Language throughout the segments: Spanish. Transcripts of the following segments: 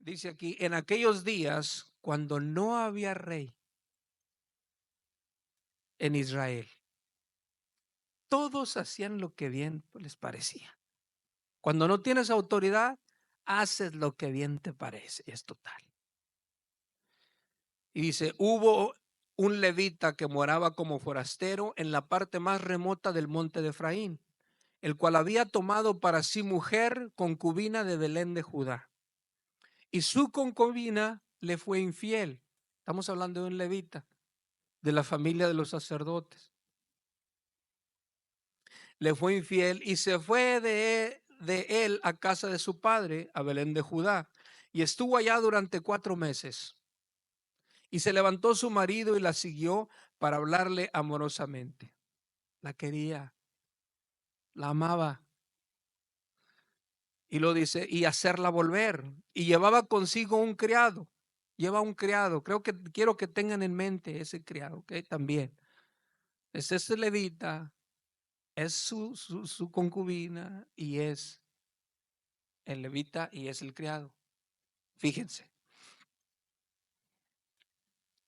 Dice aquí, en aquellos días, cuando no había rey en Israel, todos hacían lo que bien les parecía. Cuando no tienes autoridad, haces lo que bien te parece, es total. Y dice, hubo un levita que moraba como forastero en la parte más remota del monte de Efraín, el cual había tomado para sí mujer concubina de Belén de Judá. Y su concubina le fue infiel. Estamos hablando de un levita, de la familia de los sacerdotes. Le fue infiel y se fue de él a casa de su padre, a Belén de Judá, y estuvo allá durante 4 meses. Y se levantó su marido y la siguió para hablarle amorosamente. La quería, la amaba. Y lo dice, y hacerla volver. Y llevaba consigo un criado. Lleva un criado. Quiero que tengan en mente ese criado, ¿ok? También. Es ese levita, es su concubina y es el levita y es el criado. Fíjense.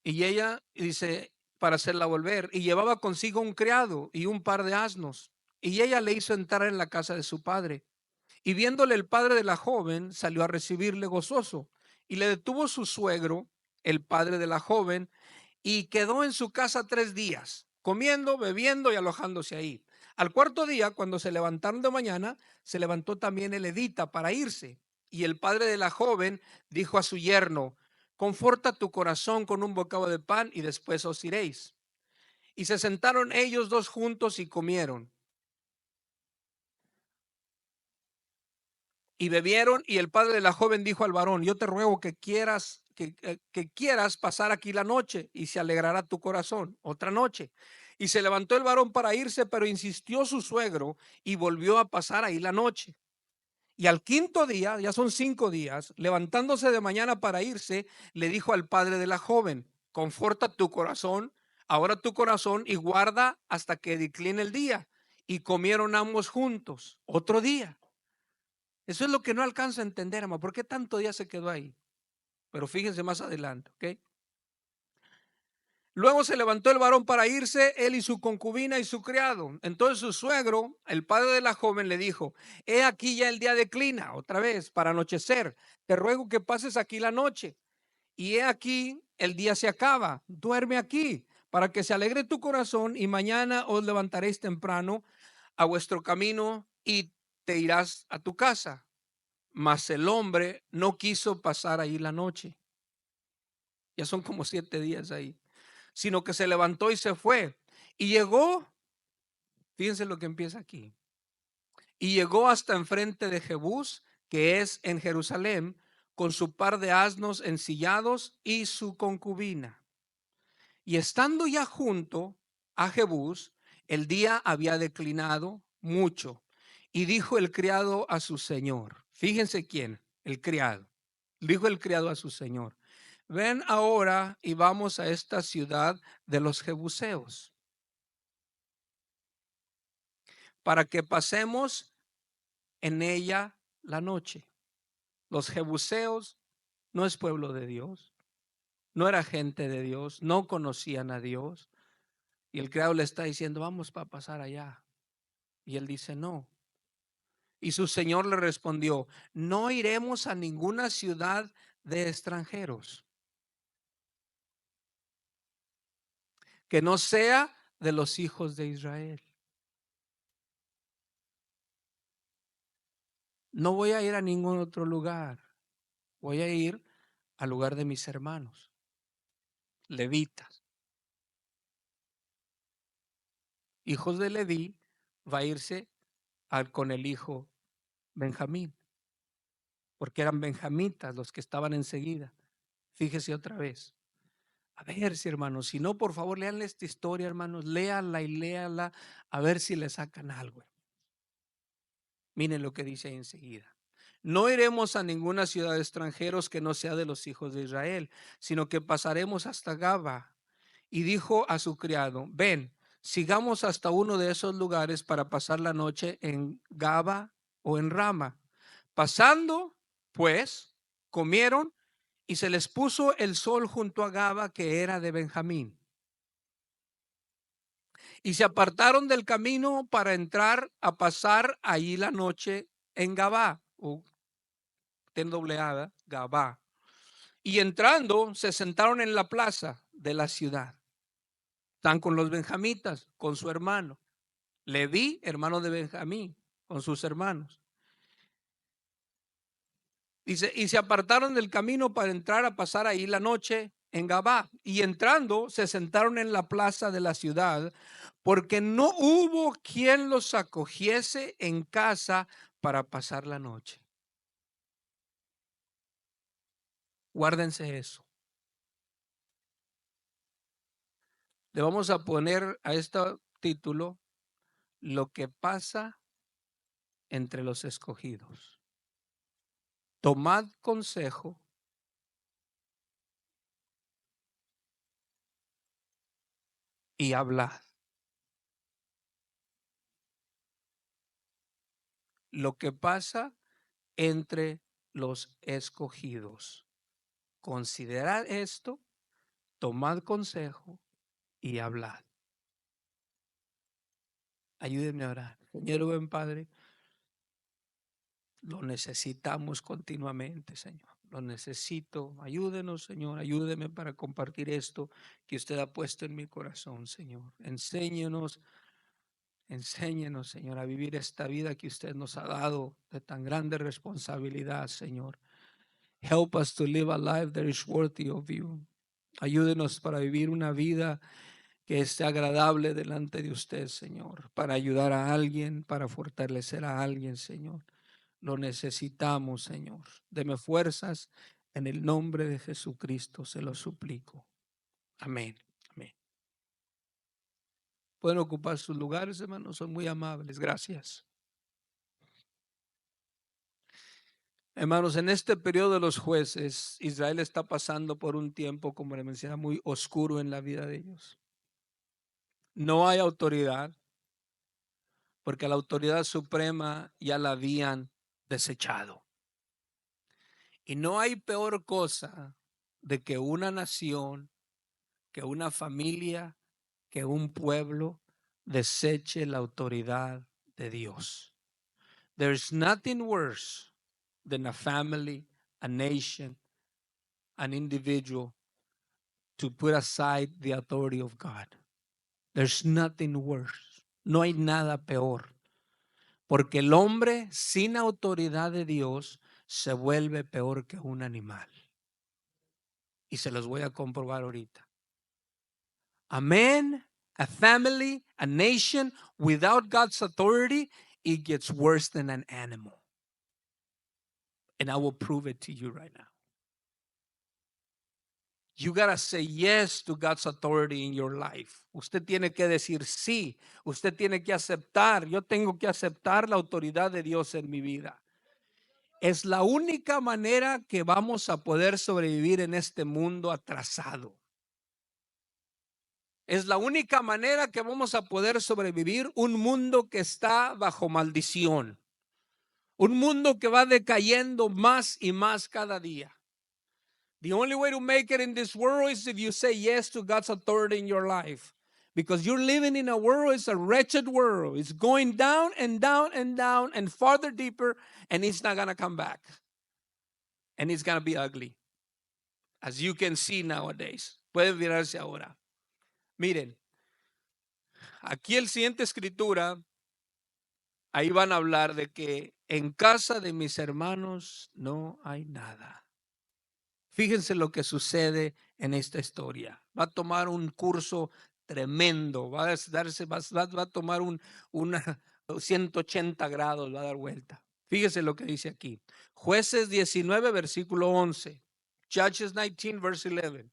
Y ella dice, para hacerla volver, y llevaba consigo un criado y un par de asnos. Y ella le hizo entrar en la casa de su padre. Y viéndole el padre de la joven, salió a recibirle gozoso. Y le detuvo su suegro, el padre de la joven, y quedó en su casa 3 días, comiendo, bebiendo y alojándose ahí. Al cuarto día, cuando se levantaron de mañana, se levantó también el levita para irse. Y el padre de la joven dijo a su yerno, conforta tu corazón con un bocado de pan y después os iréis. Y se sentaron ellos dos juntos y comieron. Y bebieron, y el padre de la joven dijo al varón, yo te ruego que quieras pasar aquí la noche, y se alegrará tu corazón otra noche. Y se levantó el varón para irse, pero insistió su suegro y volvió a pasar ahí la noche. Y al quinto día, ya son 5 días, levantándose de mañana para irse, le dijo al padre de la joven, conforta tu corazón, ahora tu corazón, y guarda hasta que decline el día. Y comieron ambos juntos otro día. Eso es lo que no alcanzo a entender, hermano. ¿Por qué tanto día se quedó ahí? Pero fíjense más adelante, ¿ok? Luego se levantó el varón para irse, él y su concubina y su criado. Entonces su suegro, el padre de la joven, le dijo, he aquí ya el día declina, otra vez, para anochecer. Te ruego que pases aquí la noche. Y he aquí el día se acaba. Duerme aquí, para que se alegre tu corazón, y mañana os levantaréis temprano a vuestro camino y te irás a tu casa. Mas el hombre no quiso pasar ahí la noche. Ya son como 7 días ahí. Sino que se levantó y se fue. Y llegó, fíjense lo que empieza aquí. Y llegó hasta enfrente de Jebús, que es en Jerusalén, con su par de asnos ensillados y su concubina. Y estando ya junto a Jebús, el día había declinado mucho. Y dijo el criado a su señor, fíjense quién, el criado. Dijo el criado a su señor, ven ahora y vamos a esta ciudad de los Jebuseos, para que pasemos en ella la noche. Los Jebuseos no es pueblo de Dios, no era gente de Dios, no conocían a Dios. Y el criado le está diciendo, vamos para pasar allá. Y él dice, no. Y su señor le respondió, no iremos a ninguna ciudad de extranjeros que no sea de los hijos de Israel. No voy a ir a ningún otro lugar. Voy a ir al lugar de mis hermanos, levitas. Hijos de Leví, va a irse con el hijo Benjamín, porque eran benjamitas los que estaban enseguida. Fíjese otra vez. A ver si, hermanos, si no, por favor, leanle esta historia, hermanos, léanla y léanla, a ver si le sacan algo. Miren lo que dice ahí enseguida. No iremos a ninguna ciudad de extranjeros que no sea de los hijos de Israel, sino que pasaremos hasta Gaba. Y dijo a su criado, ven, sigamos hasta uno de esos lugares para pasar la noche en Gaba o en Rama. Pasando, pues, Comieron y se les puso el sol junto a Gaba, que era de Benjamín. Y se apartaron del camino para entrar a pasar allí la noche en Gabá, o ten dobleada, Gabá. Y entrando, se sentaron en la plaza de la ciudad. Están con los benjamitas, con su hermano. Leví, hermano de Benjamín, con sus hermanos. Dice, y se apartaron del camino para entrar a pasar ahí la noche en Gabá. Y entrando, se sentaron en la plaza de la ciudad, porque no hubo quien los acogiese en casa para pasar la noche. Guárdense eso. Le vamos a poner a este título: lo que pasa entre los escogidos. Tomad consejo y hablad. Lo que pasa entre los escogidos. Considerad esto, tomad consejo y hablad. Ayúdenme a orar. Señor buen Padre, lo necesitamos continuamente, Señor. Lo necesito. Ayúdenos, Señor. Ayúdeme para compartir esto que usted ha puesto en mi corazón, Señor. Enséñenos, Señor, a vivir esta vida que usted nos ha dado de tan grande responsabilidad, Señor. Help us to live a life that is worthy of you. Ayúdenos para vivir una vida que esté agradable delante de usted, Señor, para ayudar a alguien, para fortalecer a alguien, Señor. Lo necesitamos, Señor. Deme fuerzas en el nombre de Jesucristo, se lo suplico. Amén. Amén. Pueden ocupar sus lugares, hermanos, son muy amables. Gracias. Hermanos, en este periodo de los jueces, Israel está pasando por un tiempo, como le mencionaba, muy oscuro en la vida de ellos. No hay autoridad, porque la autoridad suprema ya la habían desechado. Y no hay peor cosa de que una nación, que una familia, que un pueblo deseche la autoridad de Dios. There's nothing worse than a family, a nation, an individual to put aside the authority of God. There's nothing worse. No hay nada peor. Porque el hombre sin autoridad de Dios se vuelve peor que un animal. Y se los voy a comprobar ahorita. A man, a family, a nation without God's authority, it gets worse than an animal. And I will prove it to you right now. You gotta say yes to God's authority in your life. Usted tiene que decir sí. Usted tiene que aceptar. Yo tengo que aceptar la autoridad de Dios en mi vida. Es la única manera que vamos a poder sobrevivir en este mundo atrasado. Es la única manera que vamos a poder sobrevivir un mundo que está bajo maldición. Un mundo que va decayendo más y más cada día. The only way to make it in this world is if you say yes to God's authority in your life. Because you're living in a world, it's a wretched world. It's going down and down and down and farther deeper, and it's not going to come back. And it's going to be ugly. As you can see nowadays. Pueden mirarse ahora. Miren, aquí el siguiente escritura, ahí van a hablar de que en casa de mis hermanos no hay nada. Fíjense lo que sucede en esta historia. Va a tomar un curso tremendo, va a tomar una 180 grados, va a dar vuelta. Fíjense lo que dice aquí. Jueces 19, versículo 11. Judges 19, verse 11.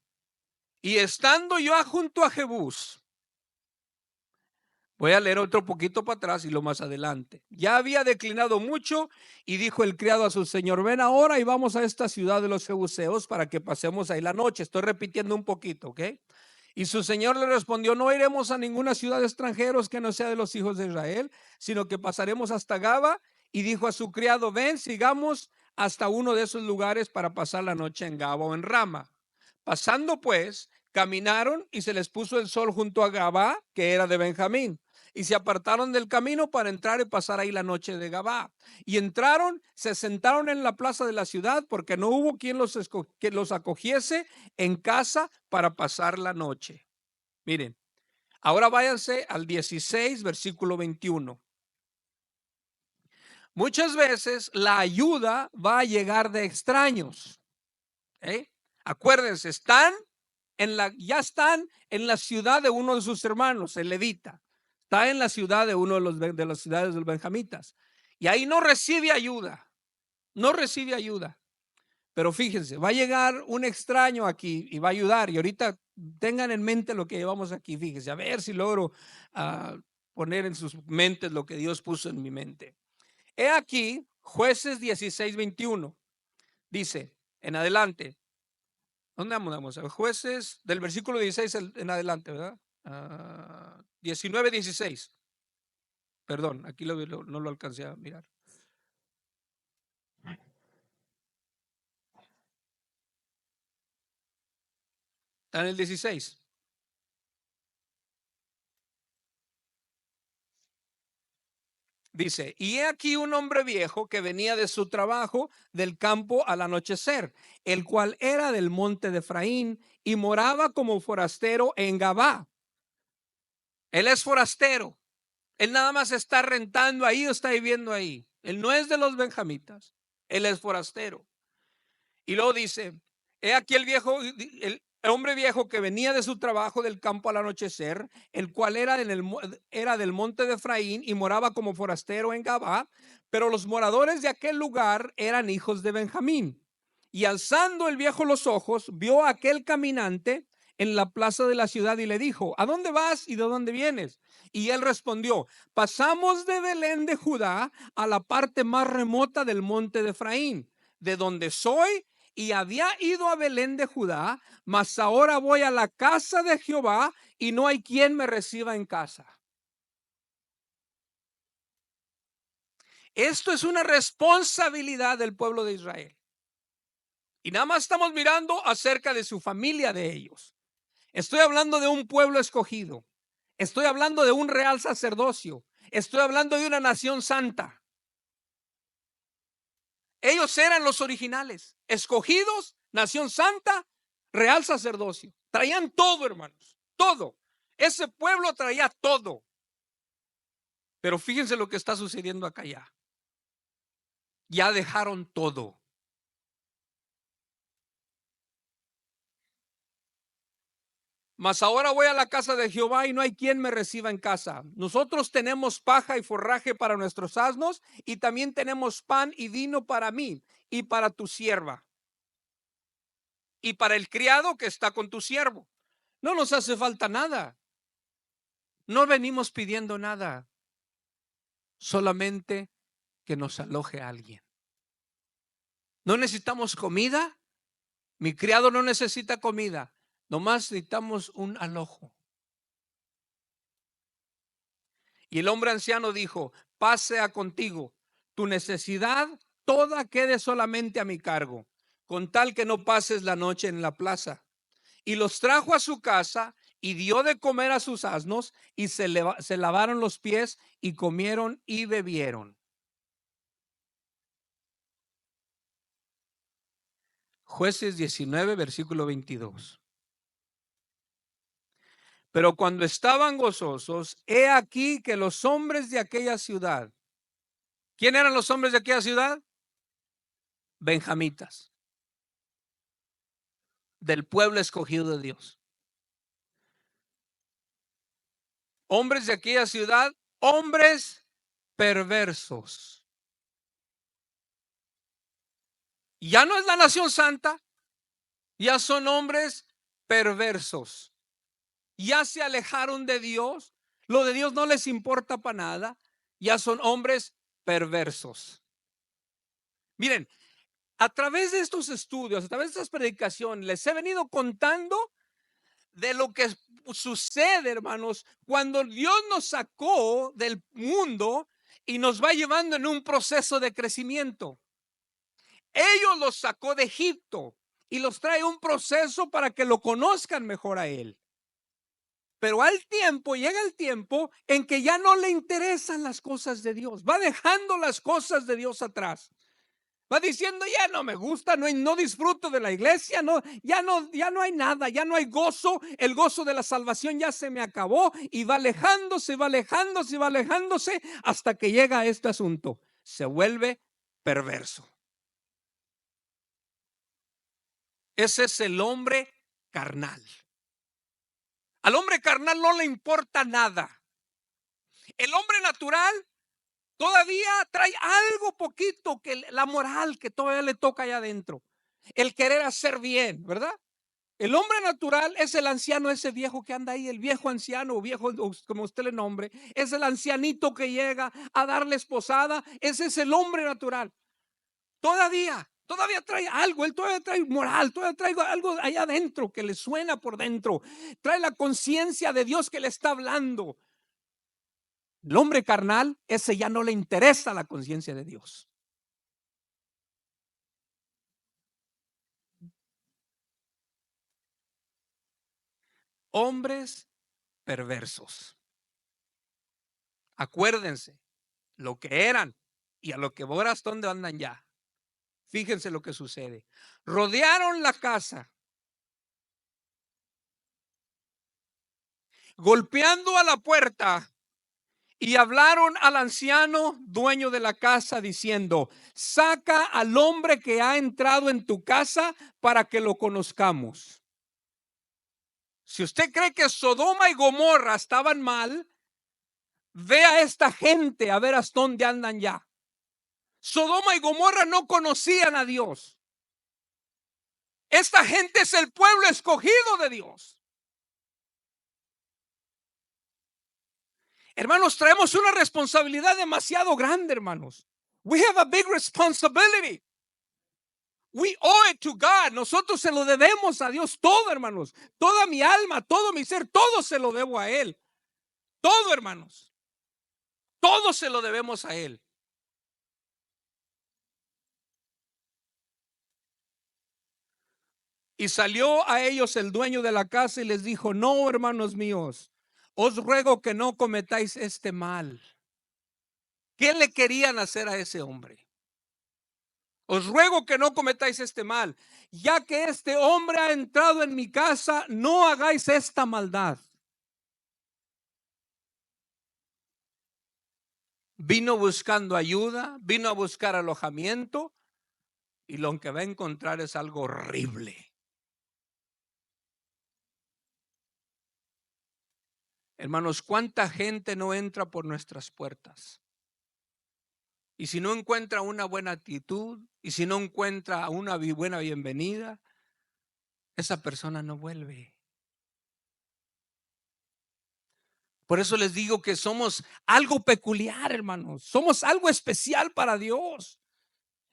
Y estando yo junto a Jebús, voy a leer otro poquito para atrás y lo más adelante. Ya había declinado mucho y dijo el criado a su señor: ven ahora y vamos a esta ciudad de los jebuseos para que pasemos ahí la noche. Estoy repitiendo un poquito, ¿ok? Y su señor le respondió: no iremos a ninguna ciudad de extranjeros que no sea de los hijos de Israel, sino que pasaremos hasta Gaba. Y dijo a su criado: ven, sigamos hasta uno de esos lugares para pasar la noche en Gaba o en Rama. Pasando pues, caminaron y se les puso el sol junto a Gabá, que era de Benjamín, y se apartaron del camino para entrar y pasar ahí la noche de Gabá. Y entraron, se sentaron en la plaza de la ciudad, porque no hubo quien que los acogiese en casa para pasar la noche. Miren, ahora váyanse al 16, versículo 21. Muchas veces la ayuda va a llegar de extraños. ¿Eh? Acuérdense, ya están en la ciudad de uno de sus hermanos, el levita. Está en la ciudad de uno de las ciudades de los benjamitas. Y ahí no recibe ayuda. No recibe ayuda. Pero fíjense, va a llegar un extraño aquí y va a ayudar. Y ahorita tengan en mente lo que llevamos aquí. Fíjense, a ver si logro poner en sus mentes lo que Dios puso en mi mente. He aquí, Jueces 16:21. Dice, en adelante. ¿Dónde vamos? Jueces del versículo 16 en adelante, ¿verdad? 19:16. Perdón, aquí no lo alcancé a mirar. Está en el 16. Dice, y he aquí un hombre viejo que venía de su trabajo del campo al anochecer, el cual era del monte de Efraín y moraba como forastero en Gabá. Él es forastero. Él nada más está rentando ahí o está viviendo ahí. Él no es de los benjamitas. Él es forastero. Y luego dice, he aquí el hombre viejo que venía de su trabajo del campo al anochecer, el cual era del monte de Efraín y moraba como forastero en Gabá, pero los moradores de aquel lugar eran hijos de Benjamín. Y alzando el viejo los ojos, vio a aquel caminante en la plaza de la ciudad y le dijo, ¿a dónde vas y de dónde vienes? Y él respondió, pasamos de Belén de Judá a la parte más remota del monte de Efraín, de donde soy, y había ido a Belén de Judá, mas ahora voy a la casa de Jehová y no hay quien me reciba en casa. Esto es una responsabilidad del pueblo de Israel. Y nada más estamos mirando acerca de su familia de ellos. Estoy hablando de un pueblo escogido. Estoy hablando de un real sacerdocio. Estoy hablando de una nación santa. Ellos eran los originales, escogidos, nación santa, real sacerdocio. Traían todo, hermanos, todo. Ese pueblo traía todo. Pero fíjense lo que está sucediendo acá ya. Ya dejaron todo. Mas ahora voy a la casa de Jehová y no hay quien me reciba en casa. Nosotros tenemos paja y forraje para nuestros asnos y también tenemos pan y vino para mí y para tu sierva y para el criado que está con tu siervo. No nos hace falta nada. No venimos pidiendo nada. Solamente que nos aloje alguien. No necesitamos comida. Mi criado no necesita comida. Nomás necesitamos un alojo. Y el hombre anciano dijo, paz sea contigo, tu necesidad toda quede solamente a mi cargo, con tal que no pases la noche en la plaza. Y los trajo a su casa y dio de comer a sus asnos y se lavaron los pies y comieron y bebieron. Jueces 19, versículo 22. Pero cuando estaban gozosos, he aquí que los hombres de aquella ciudad, ¿quién eran los hombres de aquella ciudad? Benjamitas, del pueblo escogido de Dios. Hombres de aquella ciudad, hombres perversos. Ya no es la nación santa, ya son hombres perversos. Ya se alejaron de Dios, lo de Dios no les importa para nada, ya son hombres perversos. Miren, a través de estos estudios, a través de estas predicaciones, les he venido contando de lo que sucede, hermanos, cuando Dios nos sacó del mundo y nos va llevando en un proceso de crecimiento. ellos los sacó de Egipto y los trae un proceso para que lo conozcan mejor a él. Pero llega el tiempo en que ya no le interesan las cosas de Dios. Va dejando las cosas de Dios atrás. Va diciendo, ya no me gusta, no disfruto de la iglesia, ya no hay nada, ya no hay gozo, el gozo de la salvación ya se me acabó, y va alejándose, va alejándose, va alejándose, hasta que llega a este asunto. Se vuelve perverso. Ese es el hombre carnal. Al hombre carnal no le importa nada. El hombre natural todavía trae algo poquito, que la moral que todavía le toca allá adentro, el querer hacer bien, ¿verdad? El hombre natural es el anciano, ese viejo que anda ahí, el viejo anciano o viejo, como usted le nombre, es el ancianito que llega a darles posada. Ese es el hombre natural. Todavía trae algo, él todavía trae moral, todavía trae algo allá adentro que le suena por dentro, trae la conciencia de Dios que le está hablando. El hombre carnal, ese ya no le interesa la conciencia de Dios. Hombres perversos. Acuérdense lo que eran y a lo que ahora hasta dónde andan ya. Fíjense lo que sucede. Rodearon la casa, golpeando a la puerta, y hablaron al anciano dueño de la casa diciendo: saca al hombre que ha entrado en tu casa para que lo conozcamos. Si usted cree que Sodoma y Gomorra estaban mal, ve a esta gente a ver hasta dónde andan ya. Sodoma y Gomorra no conocían a Dios. Esta gente es el pueblo escogido de Dios. Hermanos, traemos una responsabilidad demasiado grande, hermanos. We have a big responsibility. We owe it to God. Nosotros se lo debemos a Dios todo, hermanos. Toda mi alma, todo mi ser, todo se lo debo a Él. Todo, hermanos. Todo se lo debemos a Él. Y salió a ellos el dueño de la casa y les dijo: no, hermanos míos, os ruego que no cometáis este mal. ¿Qué le querían hacer a ese hombre? Os ruego que no cometáis este mal, ya que este hombre ha entrado en mi casa, no hagáis esta maldad. Vino buscando ayuda, vino a buscar alojamiento, y lo que va a encontrar es algo horrible. Hermanos, ¿cuánta gente no entra por nuestras puertas? Y si no encuentra una buena actitud, y si no encuentra una buena bienvenida, esa persona no vuelve. Por eso les digo que somos algo peculiar, hermanos. Somos algo especial para Dios.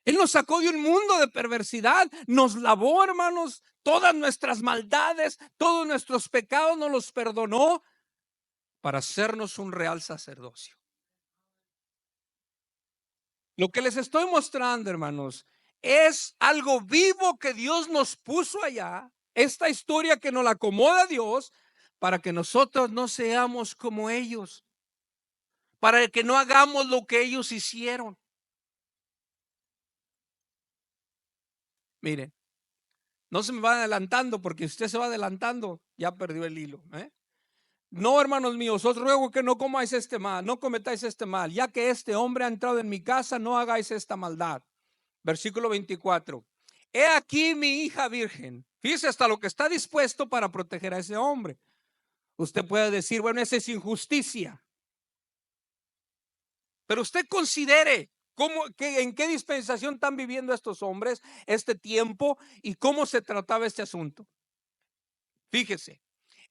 Él nos sacó de un mundo de perversidad, nos lavó, hermanos, todas nuestras maldades, todos nuestros pecados nos los perdonó para hacernos un real sacerdocio. Lo que les estoy mostrando, hermanos, es algo vivo que Dios nos puso allá. Esta historia que nos la acomoda Dios para que nosotros no seamos como ellos, para que no hagamos lo que ellos hicieron. Miren, no se me va adelantando, porque usted se va adelantando, ya perdió el hilo. No, hermanos míos, os ruego que no comáis este mal, no cometáis este mal, ya que este hombre ha entrado en mi casa, no hagáis esta maldad. Versículo 24. He aquí mi hija virgen. Fíjese hasta lo que está dispuesto para proteger a ese hombre. Usted puede decir, bueno, esa es injusticia. Pero usted considere en qué dispensación están viviendo estos hombres, este tiempo, y cómo se trataba este asunto. Fíjese.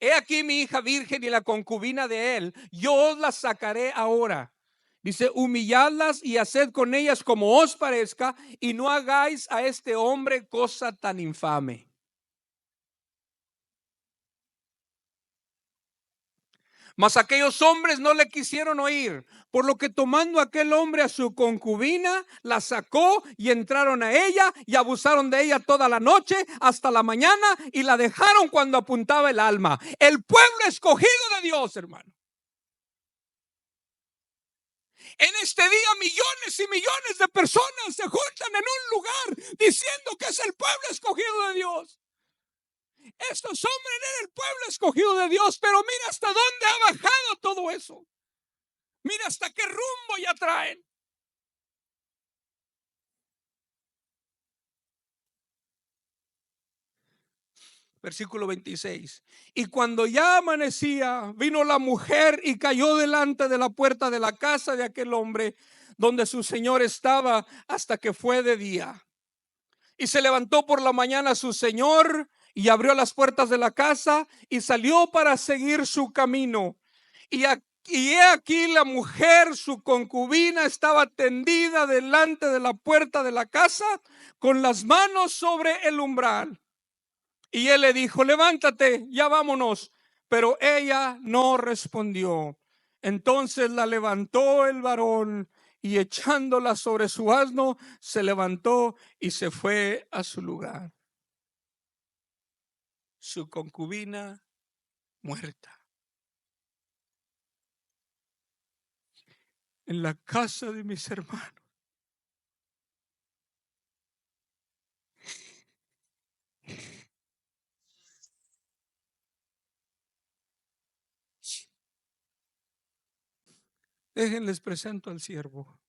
He aquí mi hija virgen y la concubina de él, yo os las sacaré ahora. Dice: humilladlas y haced con ellas como os parezca, y no hagáis a este hombre cosa tan infame. Mas aquellos hombres no le quisieron oír, Por lo que tomando aquel hombre a su concubina, la sacó y entraron a ella y abusaron de ella toda la noche hasta la mañana y la dejaron cuando apuntaba el alma. El pueblo escogido de Dios, hermano. En este día millones y millones de personas se juntan en un lugar diciendo que es el pueblo escogido de Dios. Estos hombres eran el pueblo escogido de Dios, pero mira hasta dónde ha bajado todo eso. Mira hasta qué rumbo ya traen. Versículo 26. Y cuando ya amanecía, vino la mujer y cayó delante de la puerta de la casa de aquel hombre donde su señor estaba hasta que fue de día. Y se levantó por la mañana su señor y abrió las puertas de la casa y salió para seguir su camino. Y he aquí la mujer, su concubina, estaba tendida delante de la puerta de la casa con las manos sobre el umbral. Y él le dijo: levántate, ya vámonos. Pero ella no respondió. Entonces la levantó el varón y echándola sobre su asno, se levantó y se fue a su lugar. Su concubina muerta. En la casa de mis hermanos. Déjenles presento al siervo.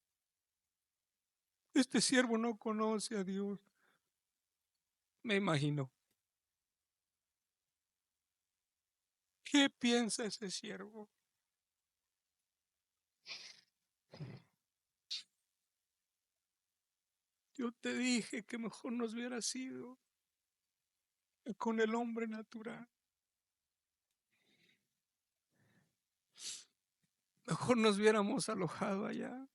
Este siervo no conoce a Dios. Me imagino. ¿Qué piensa ese siervo? Yo te dije que mejor nos hubiera sido con el hombre natural. Mejor nos hubiéramos alojado allá.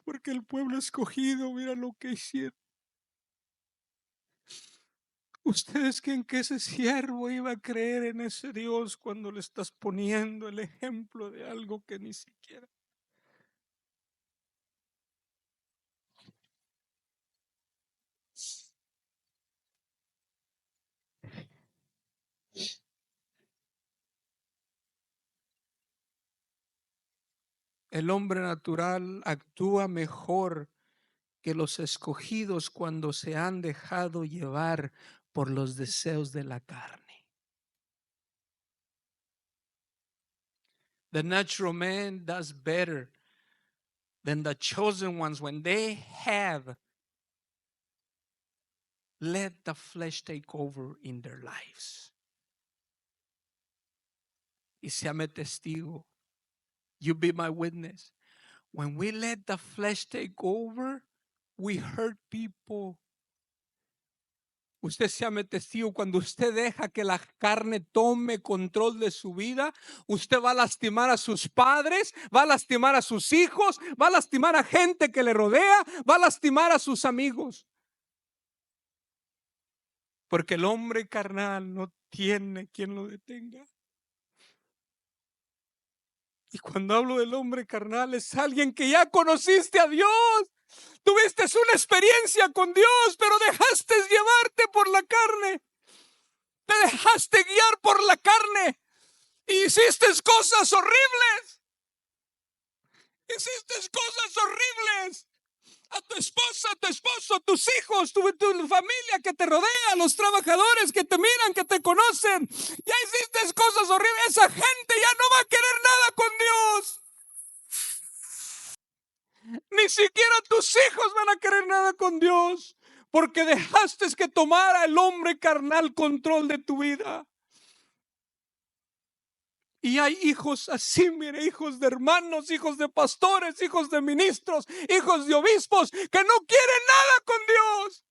Porque el pueblo escogido, mira lo que hicieron. ¿Ustedes creen que ese siervo iba a creer en ese Dios cuando le estás poniendo el ejemplo de algo que ni siquiera? El hombre natural actúa mejor que los escogidos cuando se han dejado llevar por los deseos de la carne. The natural man does better than the chosen ones when they have let the flesh take over in their lives. Y séame testigo. You be my witness. When we let the flesh take over, we hurt people. Usted séame testigo, cuando usted deja que la carne tome control de su vida, usted va a lastimar a sus padres, va a lastimar a sus hijos, va a lastimar a gente que le rodea, va a lastimar a sus amigos. Porque el hombre carnal no tiene quien lo detenga. Y cuando hablo del hombre carnal, es alguien que ya conociste a Dios. Tuviste una experiencia con Dios, pero dejaste llevarte por la carne. Te dejaste guiar por la carne. Y hiciste cosas horribles. Hiciste cosas horribles. A tu esposa, a tu esposo, a tus hijos, tu familia que te rodea, los trabajadores que te miran, que te conocen. Ya hiciste cosas horribles. Esa gente ya no va a querer nada con Dios. Ni siquiera tus hijos van a querer nada con Dios, porque dejaste que tomara el hombre carnal control de tu vida. Y hay hijos así, mire, hijos de hermanos, hijos de pastores, hijos de ministros, hijos de obispos, que no quieren nada con Dios.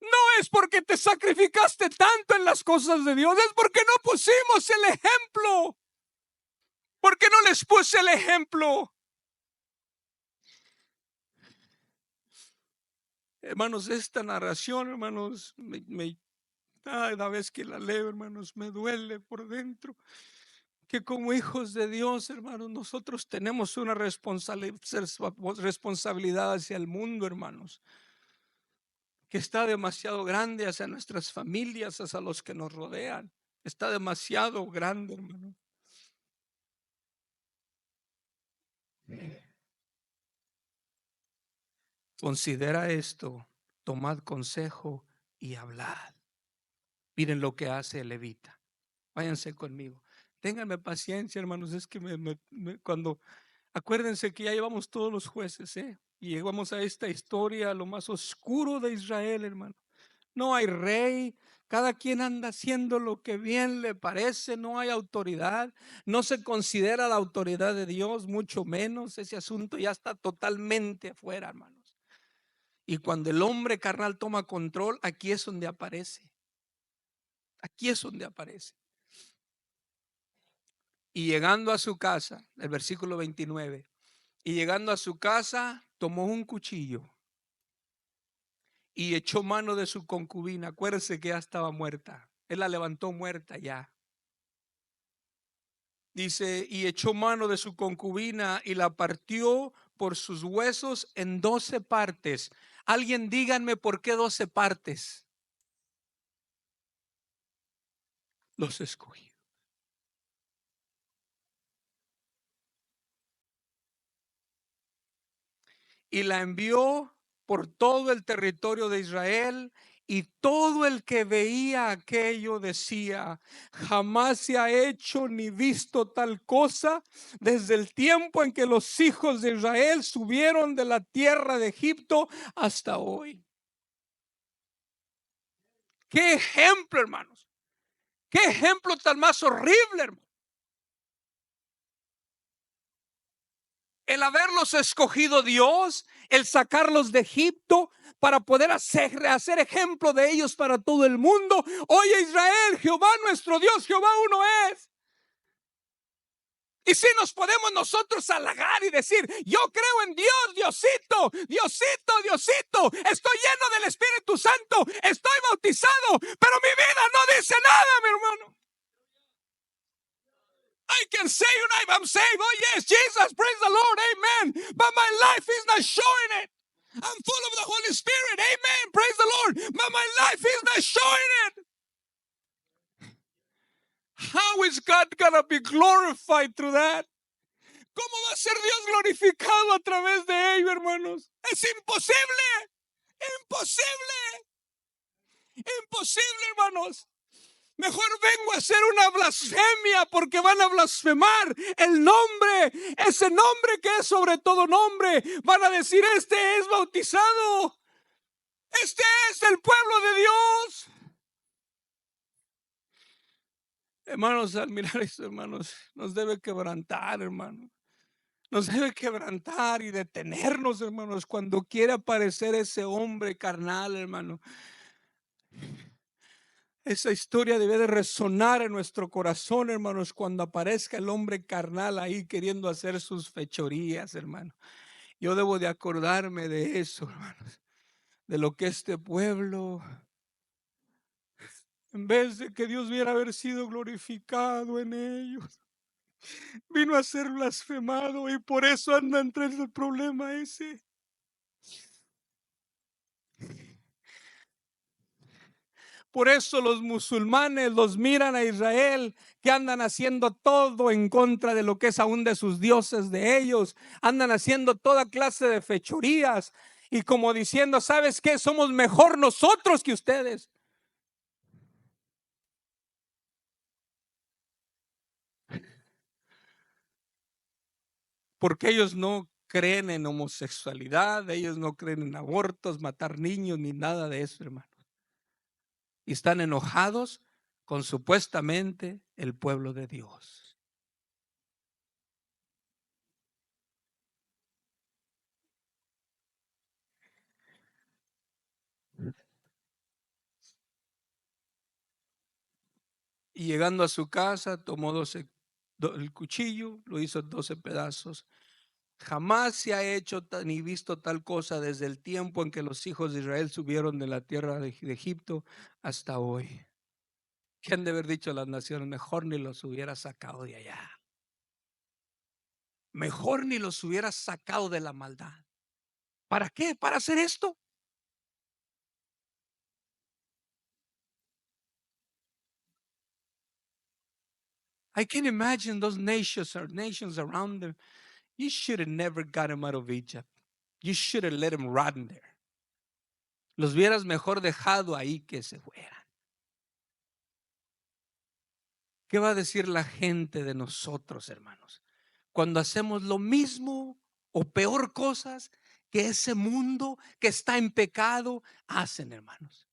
No es porque te sacrificaste tanto en las cosas de Dios, es porque no pusimos el ejemplo. Porque no les puse el ejemplo. Hermanos, esta narración, hermanos, cada vez que la leo, hermanos, me duele por dentro. que como hijos de Dios, hermanos, nosotros tenemos una responsabilidad hacia el mundo, hermanos, que está demasiado grande, hacia nuestras familias, hacia los que nos rodean. Está demasiado grande, hermano. Considera esto, tomad consejo y hablad. Miren lo que hace el levita. Váyanse conmigo. Ténganme paciencia, hermanos. Es que cuando acuérdense que ya llevamos todos los jueces, y llegamos a esta historia, lo más oscuro de Israel, hermano. No hay rey, cada quien anda haciendo lo que bien le parece, no hay autoridad, no se considera la autoridad de Dios, mucho menos. Ese asunto ya está totalmente afuera, hermanos. Y cuando el hombre carnal toma control, aquí es donde aparece. Aquí es donde aparece. Y llegando a su casa, el versículo 29, y llegando a su casa, tomó un cuchillo y echó mano de su concubina. Acuérdese que ya estaba muerta. Él la levantó muerta ya. Dice, y echó mano de su concubina y la partió por sus huesos en 12 partes. Alguien díganme por qué 12 partes. Los escogí. Y la envió por todo el territorio de Israel, y todo el que veía aquello decía, jamás se ha hecho ni visto tal cosa desde el tiempo en que los hijos de Israel subieron de la tierra de Egipto hasta hoy. Qué ejemplo, hermanos. Qué ejemplo tan más horrible, hermano. El haberlos escogido Dios, el sacarlos de Egipto para poder hacer ejemplo de ellos para todo el mundo. Oye Israel, Jehová nuestro Dios, Jehová uno es. Y si nos podemos nosotros halagar y decir, yo creo en Dios, Diosito, Diosito, Diosito, estoy lleno del Espíritu Santo, estoy bautizado, pero mi vida no dice nada, mi hermano. I can say I'm saved. Oh yes, Jesus, praise the Lord, amen. But my life is not showing it. I'm full of the Holy Spirit, amen, praise the Lord. But my life is not showing it. How is God gonna be glorified through that? ¿Cómo va a ser Dios glorificado a través de ello, hermanos? Es imposible, imposible, imposible, hermanos. Mejor vengo a hacer una blasfemia porque van a blasfemar el nombre, ese nombre que es sobre todo nombre. Van a decir, este es bautizado, este es el pueblo de Dios. Hermanos, al mirar esto, hermanos, nos debe quebrantar, hermanos. Nos debe quebrantar y detenernos, hermanos, cuando quiere aparecer ese hombre carnal, hermano. Esa historia debe de resonar en nuestro corazón, hermanos, cuando aparezca el hombre carnal ahí queriendo hacer sus fechorías, hermano. Yo debo de acordarme de eso, hermanos, de lo que este pueblo, en vez de que Dios viera haber sido glorificado en ellos, vino a ser blasfemado, y por eso anda entre el problema ese. Por eso los musulmanes los miran a Israel, que andan haciendo todo en contra de lo que es aún de sus dioses de ellos. Andan haciendo toda clase de fechorías y como diciendo, ¿sabes qué? Somos mejor nosotros que ustedes. Porque ellos no creen en homosexualidad, ellos no creen en abortos, matar niños, ni nada de eso, hermano. Y están enojados con supuestamente el pueblo de Dios. Y llegando a su casa, tomó el cuchillo, lo hizo 12 pedazos. Jamás se ha hecho ni visto tal cosa desde el tiempo en que los hijos de Israel subieron de la tierra de Egipto hasta hoy. ¿Qué han de haber dicho las naciones? Mejor ni los hubiera sacado de allá. Mejor ni los hubiera sacado de la maldad. ¿Para qué? ¿Para hacer esto? I can imagine those nations around them. You should have never got them out of Egypt. You should have let them rot in there. Los hubieras mejor dejado ahí que se fueran. ¿Qué va a decir la gente de nosotros, hermanos? Cuando hacemos lo mismo o peor cosas que ese mundo que está en pecado hacen, hermanos.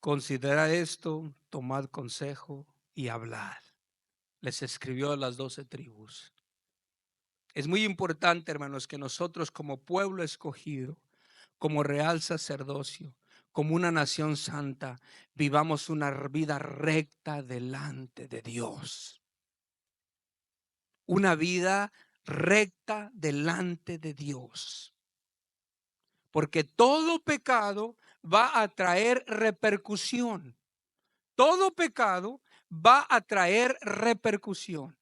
Considera esto, tomad consejo y hablad. Les escribió a las 12 tribus. Es muy importante, hermanos, que nosotros como pueblo escogido, como real sacerdocio, como una nación santa, vivamos una vida recta delante de Dios. Una vida recta delante de Dios. Porque todo pecado va a traer repercusión. Todo pecado va a traer repercusión.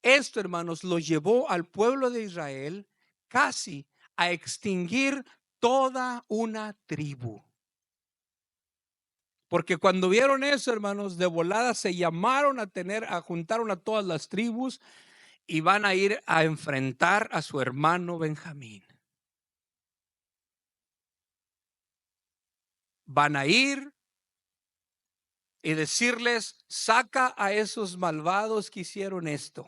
Esto, hermanos, lo llevó al pueblo de Israel casi a extinguir toda una tribu. Porque cuando vieron eso, hermanos, de volada se llamaron juntaron a todas las tribus y van a ir a enfrentar a su hermano Benjamín. Van a ir y decirles: saca a esos malvados que hicieron esto.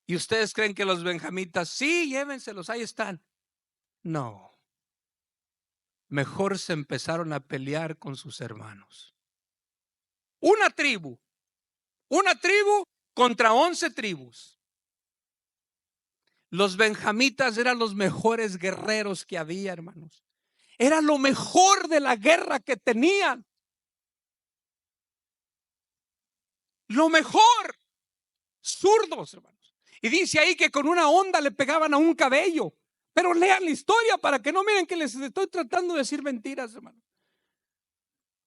¿Y ustedes creen que los benjamitas, sí, llévenselos, ahí están? No. Mejor se empezaron a pelear con sus hermanos. Una tribu contra 11 tribus. Los benjamitas eran los mejores guerreros que había, hermanos. Era lo mejor de la guerra que tenían. Lo mejor. Zurdos, hermanos. Y dice ahí que con una honda le pegaban a un cabello. Pero lean la historia para que no miren que les estoy tratando de decir mentiras, hermanos.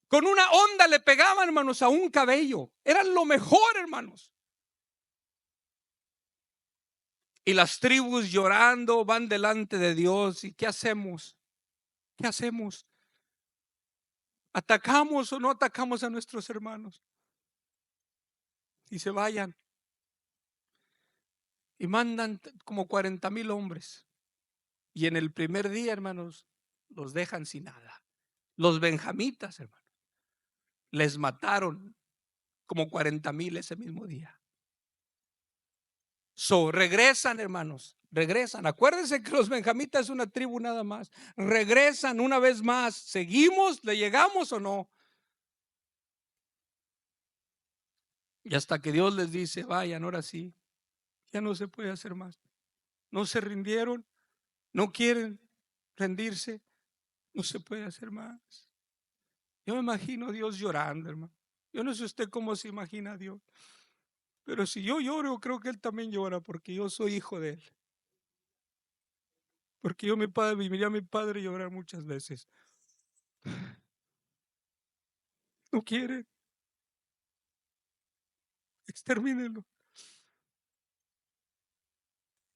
Con una honda le pegaban, hermanos, a un cabello. Eran lo mejor, hermanos. Y las tribus llorando van delante de Dios. ¿Y qué hacemos? ¿Qué hacemos? ¿Atacamos o no atacamos a nuestros hermanos? Y se vayan. Y mandan como 40,000 hombres. Y en el primer día, hermanos, los dejan sin nada. Los benjamitas, hermanos, les mataron como 40,000 ese mismo día. Regresan, hermanos, regresan. Acuérdense que los benjamitas es una tribu nada más. Regresan una vez más. ¿Seguimos? ¿Le llegamos o no? Y hasta que Dios les dice: vayan, ahora sí, ya no se puede hacer más. No se rindieron, no quieren rendirse, no se puede hacer más. Yo me imagino a Dios llorando, hermano. Yo no sé usted cómo se imagina a Dios, pero si yo lloro, creo que Él también llora, porque yo soy hijo de Él. Porque yo miré a mi padre llorar muchas veces. No quiere, extermínenlo.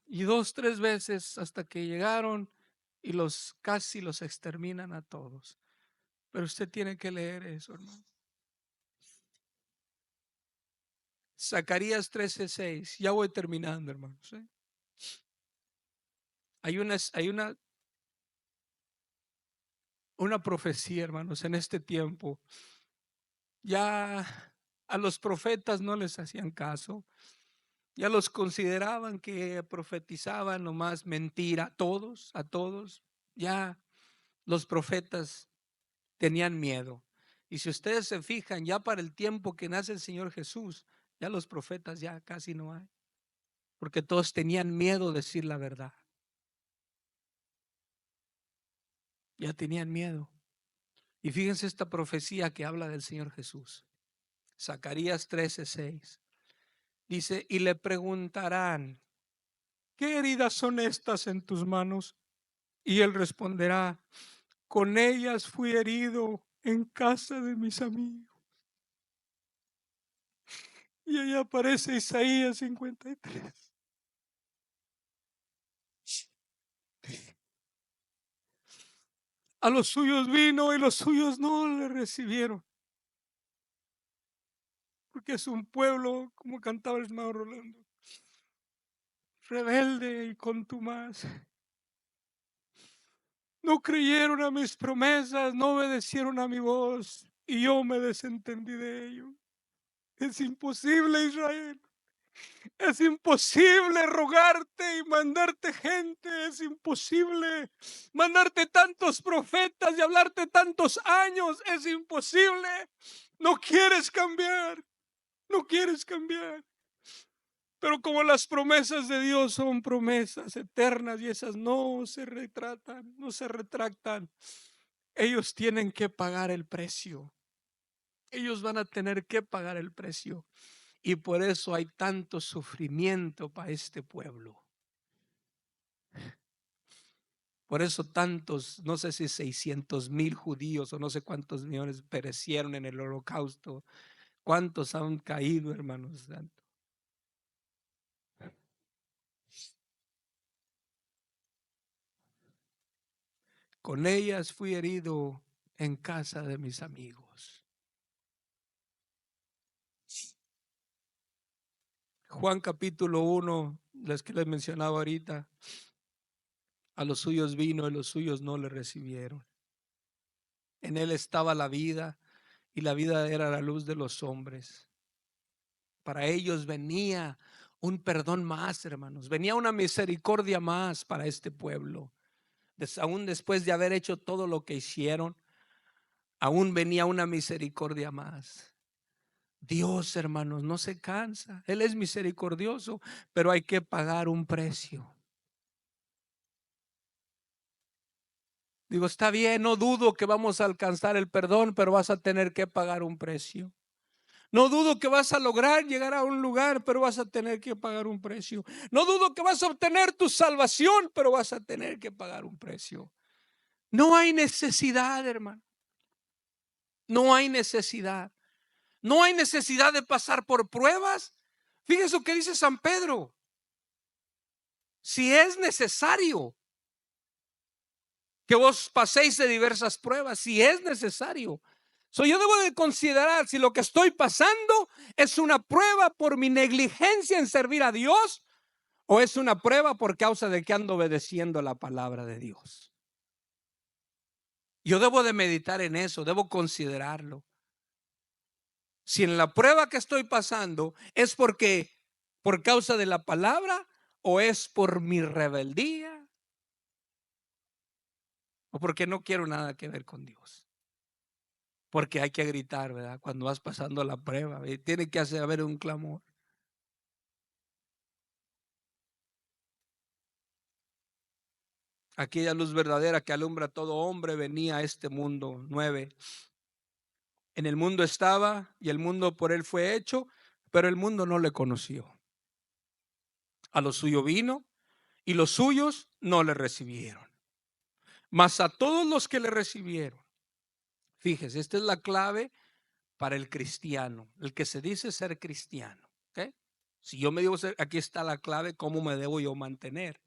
Y 2, 3 veces hasta que llegaron y casi los exterminan a todos. Pero usted tiene que leer eso, hermano. Zacarías 13:6. Ya voy terminando, hermanos. Hay una profecía, hermanos, en este tiempo. Ya a los profetas no les hacían caso. Ya los consideraban que profetizaban nomás mentira. A todos. Ya los profetas tenían miedo. Y si ustedes se fijan, ya para el tiempo que nace el Señor Jesús, ya los profetas ya casi no hay. Porque todos tenían miedo de decir la verdad. Ya tenían miedo. Y fíjense esta profecía que habla del Señor Jesús. Zacarías 13:6. Dice, y le preguntarán, ¿qué heridas son estas en tus manos? Y él responderá, con ellas fui herido en casa de mis amigos. Y ahí aparece Isaías 53. A los suyos vino y los suyos no le recibieron. Porque es un pueblo, como cantaba el hermano Rolando, rebelde y contumaz. No creyeron a mis promesas, no obedecieron a mi voz y yo me desentendí de ello. Es imposible, Israel. Es imposible rogarte y mandarte gente. Es imposible mandarte tantos profetas y hablarte tantos años. Es imposible. No quieres cambiar. No quieres cambiar. Pero como las promesas de Dios son promesas eternas y esas no se retratan, no se retractan, ellos tienen que pagar el precio. Ellos van a tener que pagar el precio. Y por eso hay tanto sufrimiento para este pueblo. Por eso tantos, no sé si 600,000 judíos o no sé cuántos millones perecieron en el holocausto. ¿Cuántos han caído, hermanos santos? Con ellas fui herido en casa de mis amigos. Juan capítulo 1, las que les mencionaba ahorita, a los suyos vino y los suyos no le recibieron. En él estaba la vida y la vida era la luz de los hombres. Para ellos venía un perdón más, hermanos. Venía una misericordia más para este pueblo. Aún después de haber hecho todo lo que hicieron, aún venía una misericordia más. Dios, hermanos, no se cansa. Él es misericordioso, pero hay que pagar un precio. Digo, está bien, no dudo que vamos a alcanzar el perdón, pero vas a tener que pagar un precio. No dudo que vas a lograr llegar a un lugar, pero vas a tener que pagar un precio. No dudo que vas a obtener tu salvación, pero vas a tener que pagar un precio. No hay necesidad, hermano. No hay necesidad. No hay necesidad de pasar por pruebas. Fíjese lo que dice San Pedro. Si es necesario que vos paséis de diversas pruebas, si es necesario. Yo debo de considerar si lo que estoy pasando es una prueba por mi negligencia en servir a Dios o es una prueba por causa de que ando obedeciendo la palabra de Dios. Yo debo de meditar en eso, debo considerarlo. Si en la prueba que estoy pasando es porque por causa de la palabra o es por mi rebeldía o porque no quiero nada que ver con Dios. Porque hay que gritar, ¿verdad? Cuando vas pasando la prueba, tiene que haber un clamor. Aquella luz verdadera que alumbra a todo hombre venía a este mundo. 9. En el mundo estaba y el mundo por él fue hecho, pero el mundo no le conoció. A lo suyo vino y los suyos no le recibieron. Mas a todos los que le recibieron, fíjese, esta es la clave para el cristiano, el que se dice ser cristiano. ¿Okay? Si yo me digo ser, aquí está la clave, cómo me debo yo mantener.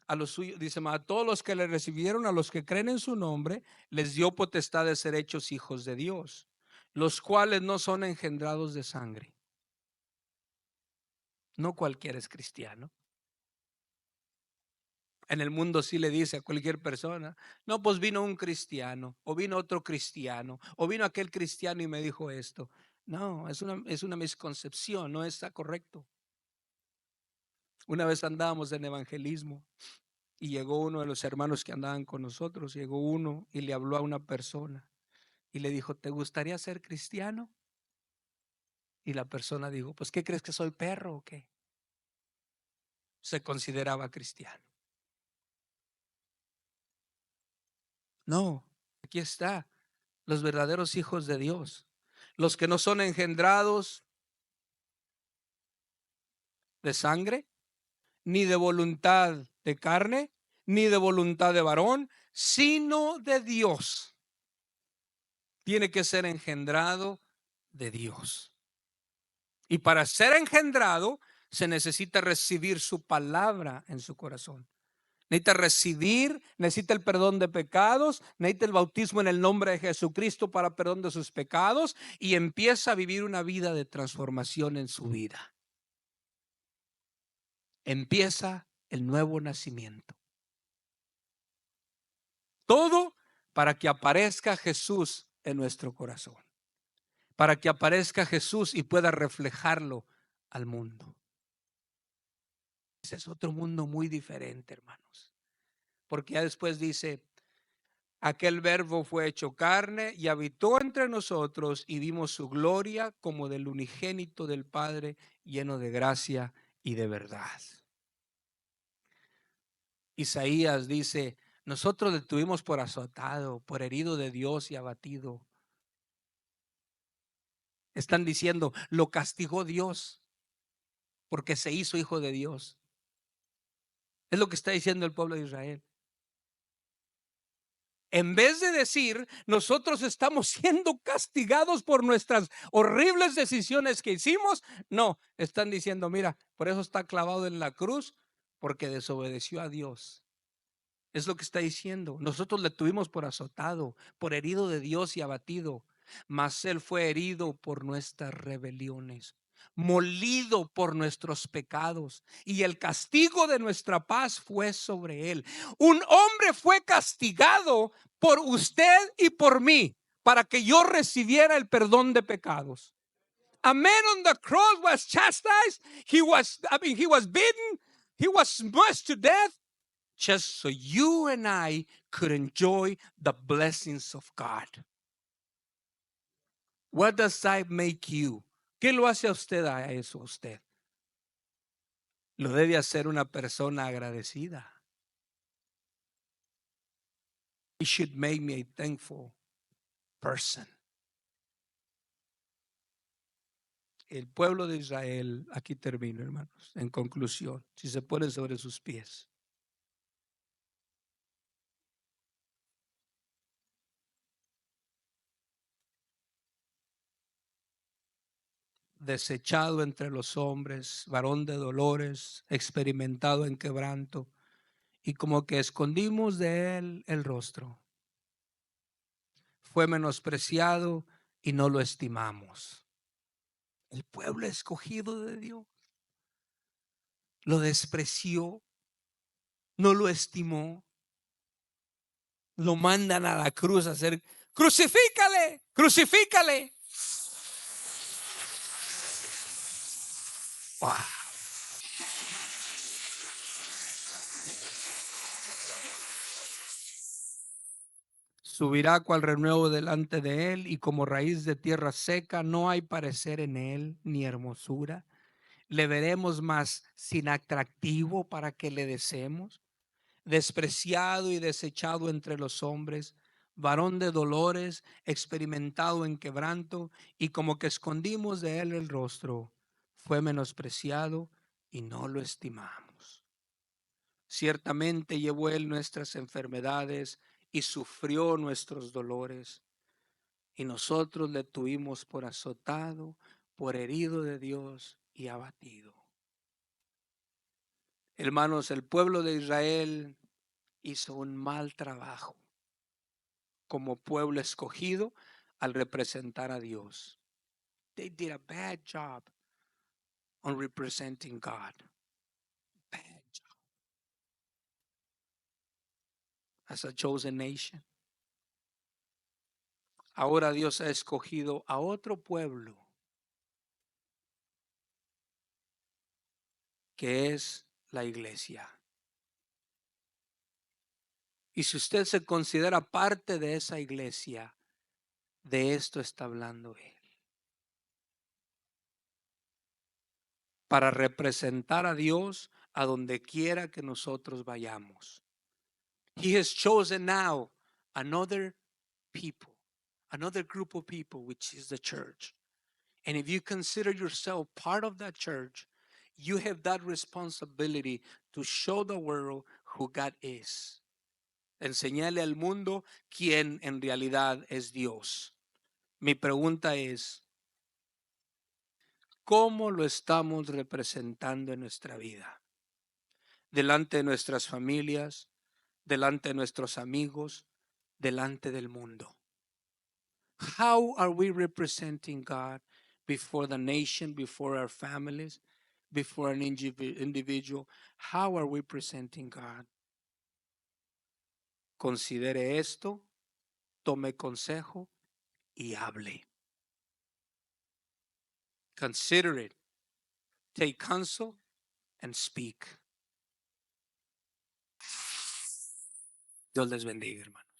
A los suyos, dice, a todos los que le recibieron, a los que creen en su nombre, les dio potestad de ser hechos hijos de Dios, los cuales no son engendrados de sangre. No cualquiera es cristiano. En el mundo sí le dice a cualquier persona, no, pues vino un cristiano, o vino otro cristiano, o vino aquel cristiano y me dijo esto. No, es una misconcepción, no está correcto. Una vez andábamos en evangelismo y llegó uno de los hermanos que andaban con nosotros, llegó uno y le habló a una persona y le dijo, ¿te gustaría ser cristiano? Y la persona dijo, pues ¿qué crees, que soy perro o qué? Se consideraba cristiano. No, aquí está, los verdaderos hijos de Dios, los que no son engendrados de sangre, ni de voluntad de carne, ni de voluntad de varón, sino de Dios. Tiene que ser engendrado de Dios. Y para ser engendrado se necesita recibir su palabra en su corazón. Necesita el perdón de pecados, necesita el bautismo en el nombre de Jesucristo para perdón de sus pecados y empieza a vivir una vida de transformación en su vida. Empieza el nuevo nacimiento. Todo para que aparezca Jesús en nuestro corazón. Para que aparezca Jesús y pueda reflejarlo al mundo. Ese es otro mundo muy diferente, hermanos. Porque ya después dice, aquel verbo fue hecho carne y habitó entre nosotros y vimos su gloria como del unigénito del Padre, lleno de gracia y de verdad. Isaías dice, nosotros le tuvimos por azotado, por herido de Dios y abatido. Están diciendo, lo castigó Dios porque se hizo hijo de Dios. Es lo que está diciendo el pueblo de Israel. En vez de decir, nosotros estamos siendo castigados por nuestras horribles decisiones que hicimos, no, están diciendo, mira, por eso está clavado en la cruz, porque desobedeció a Dios. Es lo que está diciendo. Nosotros le tuvimos por azotado, por herido de Dios y abatido, mas él fue herido por nuestras rebeliones, molido por nuestros pecados, y el castigo de nuestra paz fue sobre él. Un hombre fue castigado por usted y por mí para que yo recibiera el perdón de pecados. A man on the cross was chastised. He was beaten. He was smashed to death, just so you and I could enjoy the blessings of God. What does that make you? ¿Qué lo hace a usted a eso? Usted lo debe hacer una persona agradecida. It should make me a thankful person. El pueblo de Israel, aquí termino, hermanos, en conclusión, si se pone sobre sus pies. Desechado entre los hombres, varón de dolores, experimentado en quebranto, y como que escondimos de él el rostro. Fue menospreciado y no lo estimamos. El pueblo escogido de Dios lo despreció, no lo estimó. Lo mandan a la cruz a hacer, crucifícale, crucifícale. Wow. Subirá cual renuevo delante de él y como raíz de tierra seca, no hay parecer en él ni hermosura. Le veremos más sin atractivo para que le deseemos. Despreciado y desechado entre los hombres, varón de dolores, experimentado en quebranto, y como que escondimos de él el rostro, fue menospreciado y no lo estimamos. Ciertamente llevó él nuestras enfermedades y sufrió nuestros dolores, y nosotros le tuvimos por azotado, por herido de Dios y abatido. Hermanos, el pueblo de Israel hizo un mal trabajo como pueblo escogido al representar a Dios. They did a bad job on representing God. Bad job. As a chosen nation. Ahora Dios ha escogido a otro pueblo que es la iglesia. Y si usted se considera parte de esa iglesia, de esto está hablando él. Para representar a Dios a donde quiera que nosotros vayamos. He has chosen now another people, another group of people, which is the church. And if you consider yourself part of that church, You have that responsibility to show the world who God is. Enseñarle al mundo quién en realidad es Dios. Mi pregunta es, ¿cómo lo estamos representando en nuestra vida? Delante de nuestras familias, delante de nuestros amigos, delante del mundo. How are we representing God before the nation, before our families, before an individual? How are we presenting God? Considere esto, tome consejo y hable. Consider it, take counsel and speak. Dios les bendiga, hermano.